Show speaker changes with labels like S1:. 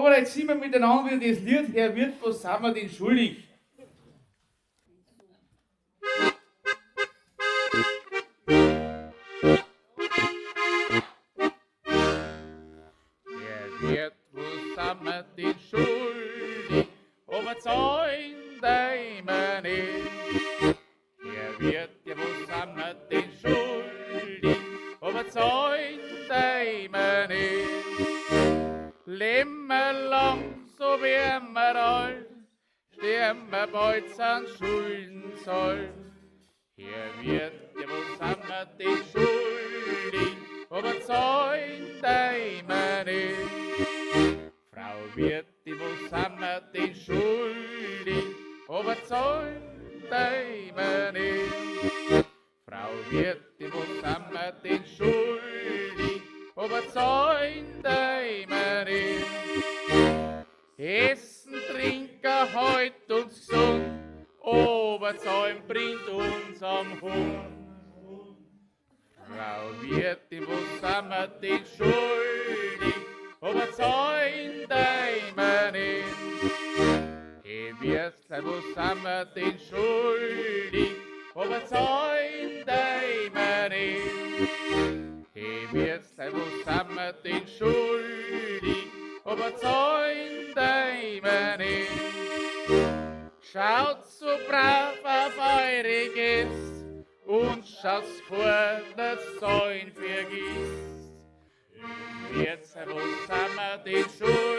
S1: Aber jetzt sind wir miteinander wieder das Lied, Herr Wirt, was sind wir denn schuldig? Herr Wirt, was sind wir denn schuldig? Aber zahlen wir nicht. Herr Wirt, ja, was sind wir denn schuldig? Aber zahlen wir nicht. Leben wir lang, so werden wir alt, sterben wir bald, sind Schulden zahlt. Herr Wirt, ja, was sind wir denn schuldig? Aber zahlen wir nicht. Frau Wirtin, was sind wir denn schuldig? Aber zahlen wir nicht. Frau Wirtin, was sind wir denn schuldig? Aber zahlen wir nicht. Essen, trinken, halt uns gesund, aber zahlen bringt uns am Hund. Frau Wirtin, was sind wir denn schuldig? Aber zahlen wir nicht. Hey Wirtlein, was sind wir denn schuldig? Aber zahlen wir nicht. Hey Wirtlein, was sind wir denn schuldig? Aber zahlen wir nicht. Schaut so brav auf eure Gäste und schaut vor, dass euch vergisst. Jetzt, wo sind wir denn schuldig?